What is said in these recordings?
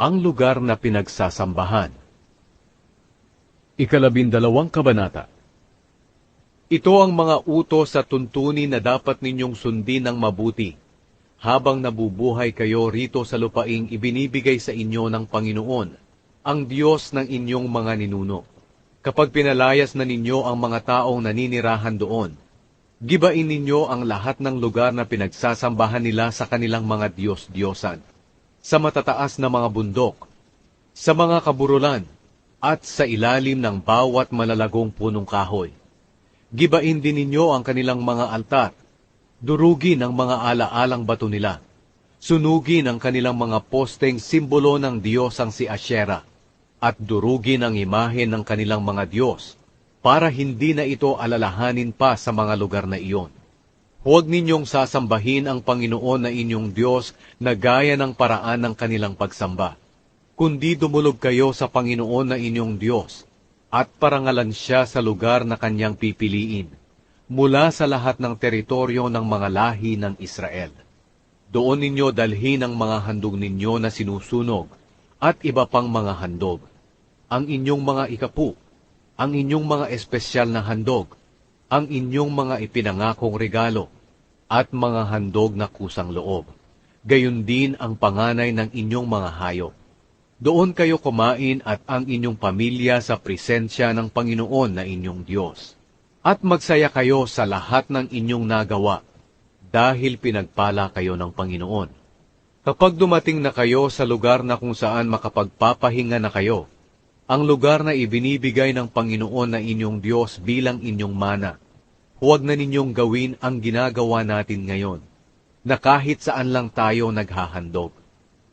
Ang lugar na pinagsasambahan. 12 kabanata. Ito ang mga utos sa tuntunin na dapat ninyong sundin ng mabuti, habang nabubuhay kayo rito sa lupaing ibinibigay sa inyo ng Panginoon, ang Diyos ng inyong mga ninuno. Kapag pinalayas na ninyo ang mga taong naninirahan doon, gibain ninyo ang lahat ng lugar na pinagsasambahan nila sa kanilang mga Diyos-Diyosan, sa matataas na mga bundok, sa mga kaburulan, at sa ilalim ng bawat malalagong punong kahoy. Gibain din ninyo ang kanilang mga altar, durugin ang mga alaalang bato nila, sunugin ang kanilang mga posteng simbolo ng Diyos ang si Asyera, at durugin ang imahe ng kanilang mga Diyos, para hindi na ito alalahanin pa sa mga lugar na iyon. Huwag ninyong sasambahin ang Panginoon na inyong Diyos na gaya ng paraan ng kanilang pagsamba, kundi dumulog kayo sa Panginoon na inyong Diyos, at parangalan siya sa lugar na kanyang pipiliin, mula sa lahat ng teritoryo ng mga lahi ng Israel. Doon ninyo dalhin ang mga handog ninyo na sinusunog, at iba pang mga handog, ang inyong mga ikapu, ang inyong mga espesyal na handog, ang inyong mga ipinangakong regalo, at mga handog na kusang loob, gayon din ang panganay ng inyong mga hayop. Doon kayo kumain at ang inyong pamilya sa presensya ng Panginoon na inyong Diyos. At magsaya kayo sa lahat ng inyong nagawa, dahil pinagpala kayo ng Panginoon. Kapag dumating na kayo sa lugar na kung saan makapagpapahinga na kayo, ang lugar na ibinibigay ng Panginoon na inyong Diyos bilang inyong mana, huwag na ninyong gawin ang ginagawa natin ngayon, na kahit saan lang tayo naghahandog.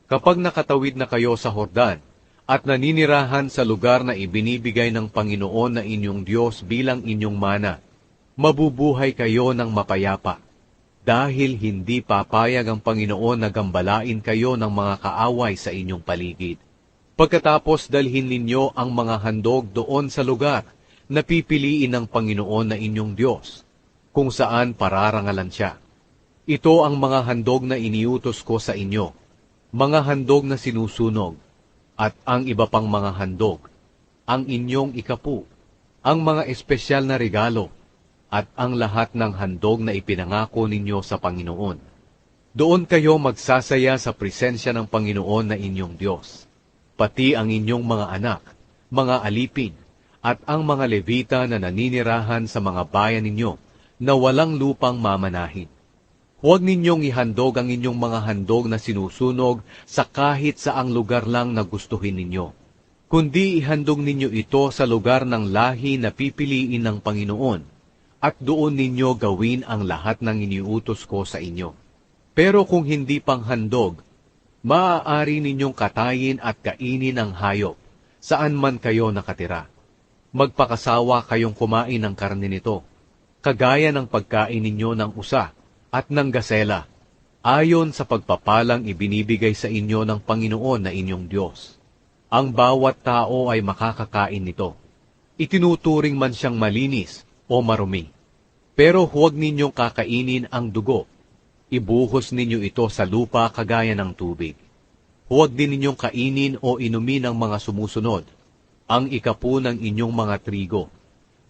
Kapag nakatawid na kayo sa Hordan, at naninirahan sa lugar na ibinibigay ng Panginoon na inyong Diyos bilang inyong mana, mabubuhay kayo ng mapayapa, dahil hindi papayag ang Panginoon na gambalain kayo ng mga kaaway sa inyong paligid. Pagkatapos dalhin ninyo ang mga handog doon sa lugar na pipiliin ng Panginoon na inyong Diyos, kung saan pararangalan siya. Ito ang mga handog na iniutos ko sa inyo, mga handog na sinusunog, at ang iba pang mga handog, ang inyong ikapu, ang mga espesyal na regalo, at ang lahat ng handog na ipinangako ninyo sa Panginoon. Doon kayo magsasaya sa presensya ng Panginoon na inyong Diyos, pati ang inyong mga anak, mga alipin, at ang mga Levita na naninirahan sa mga bayan ninyo na walang lupang mamanahin. Huwag ninyong ihandog ang inyong mga handog na sinusunog sa kahit saang lugar lang na gustuhin ninyo, kundi ihandog ninyo ito sa lugar ng lahi na pipiliin ng Panginoon, at doon ninyo gawin ang lahat ng iniutos ko sa inyo. Pero kung hindi pang handog, maaari ninyong katayin at kainin ang hayop, saan man kayo nakatira. Magpakasawa kayong kumain ng karne nito, kagaya ng pagkain ninyo ng usa, at ng gasela, ayon sa pagpapalang ibinibigay sa inyo ng Panginoon na inyong Diyos. Ang bawat tao ay makakakain nito, itinuturing man siyang malinis o marumi. Pero huwag ninyong kakainin ang dugo, ibuhos ninyo ito sa lupa kagaya ng tubig. Huwag din ninyong kainin o inumin ang mga sumusunod, ang ikapu ng inyong mga trigo,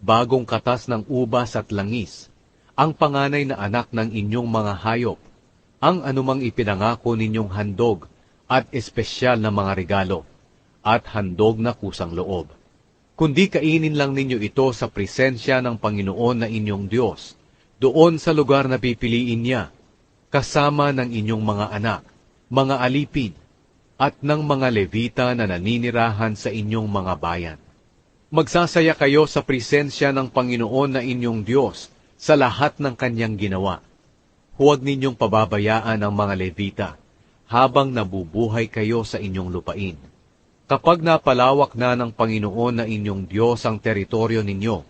bagong katas ng ubas at langis, ang panganay na anak ng inyong mga hayop, ang anumang ipinangako ninyong handog at espesyal na mga regalo, at handog na kusang loob. Kundi kainin lang ninyo ito sa presensya ng Panginoon na inyong Diyos, doon sa lugar na pipiliin niya, kasama ng inyong mga anak, mga alipin, at ng mga Levita na naninirahan sa inyong mga bayan. Magsasaya kayo sa presensya ng Panginoon na inyong Diyos, sa lahat ng kanyang ginawa. Huwag ninyong pababayaan ang mga Levita, habang nabubuhay kayo sa inyong lupain. Kapag napalawak na ng Panginoon na inyong Diyos ang teritoryo ninyo,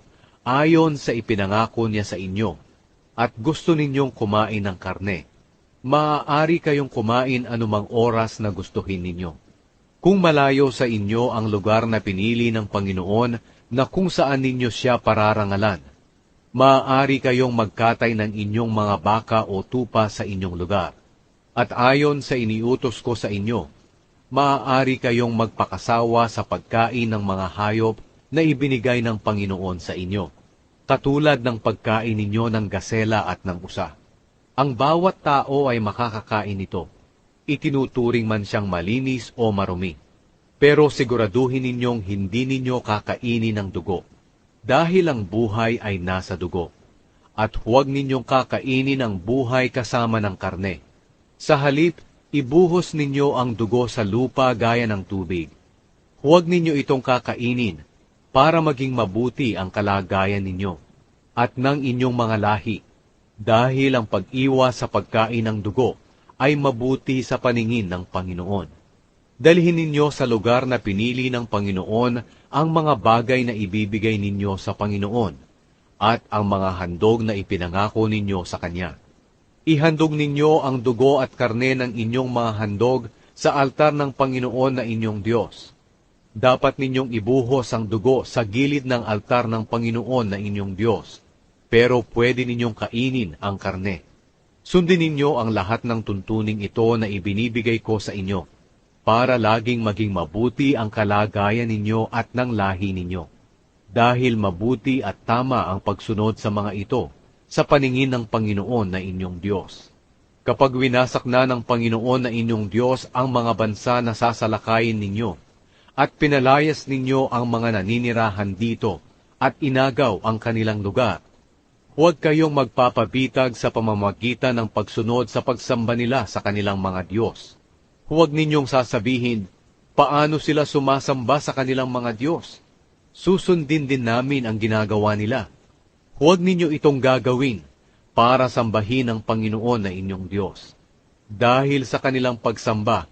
ayon sa ipinangako niya sa inyo, at gusto ninyong kumain ng karne, maaari kayong kumain anumang oras na gustuhin ninyo. Kung malayo sa inyo ang lugar na pinili ng Panginoon na kung saan ninyo siya pararangalan, maaari kayong magkatay ng inyong mga baka o tupa sa inyong lugar. At ayon sa iniutos ko sa inyo, maaari kayong magpakasawa sa pagkain ng mga hayop na ibinigay ng Panginoon sa inyo, katulad ng pagkain ninyo ng gasela at ng usa. Ang bawat tao ay makakakain nito, itinuturing man siyang malinis o marumi. Pero siguraduhin ninyong hindi ninyo kakainin ng dugo, dahil ang buhay ay nasa dugo. At huwag ninyong kakainin ang buhay kasama ng karne. Sa halip, ibuhos ninyo ang dugo sa lupa gaya ng tubig. Huwag ninyo itong kakainin, para maging mabuti ang kalagayan ninyo, at ng inyong mga lahi, dahil ang pag-iwas sa pagkain ng dugo ay mabuti sa paningin ng Panginoon. Dalhin ninyo sa lugar na pinili ng Panginoon ang mga bagay na ibibigay ninyo sa Panginoon, at ang mga handog na ipinangako ninyo sa Kanya. Ihandog ninyo ang dugo at karne ng inyong mga handog sa altar ng Panginoon na inyong Diyos. Dapat ninyong ibuhos ang dugo sa gilid ng altar ng Panginoon na inyong Diyos, pero pwede ninyong kainin ang karne. Sundin ninyo ang lahat ng tuntuning ito na ibinibigay ko sa inyo, para laging maging mabuti ang kalagayan ninyo at ng lahi ninyo. Dahil mabuti at tama ang pagsunod sa mga ito sa paningin ng Panginoon na inyong Diyos. Kapag winasak na ng Panginoon na inyong Diyos ang mga bansa na sasalakayin ninyo, at pinalayas ninyo ang mga naninirahan dito at inagaw ang kanilang lugar, huwag kayong magpapabitag sa pamamagitan ng pagsunod sa pagsamba nila sa kanilang mga Diyos. Huwag ninyong sasabihin, paano sila sumasamba sa kanilang mga Diyos? Susundin din namin ang ginagawa nila. Huwag ninyo itong gagawin para sambahin ang Panginoon na inyong Diyos. Dahil sa kanilang pagsamba,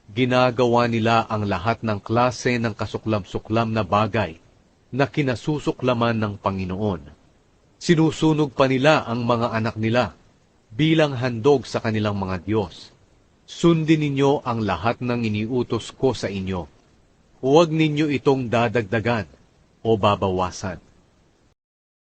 ginagawa nila ang lahat ng klase ng kasuklam-suklam na bagay na kinasusuklaman ng Panginoon. Sinusunog pa nila ang mga anak nila bilang handog sa kanilang mga Diyos. Sundin ninyo ang lahat ng iniutos ko sa inyo. Huwag ninyo itong dadagdagan o babawasan.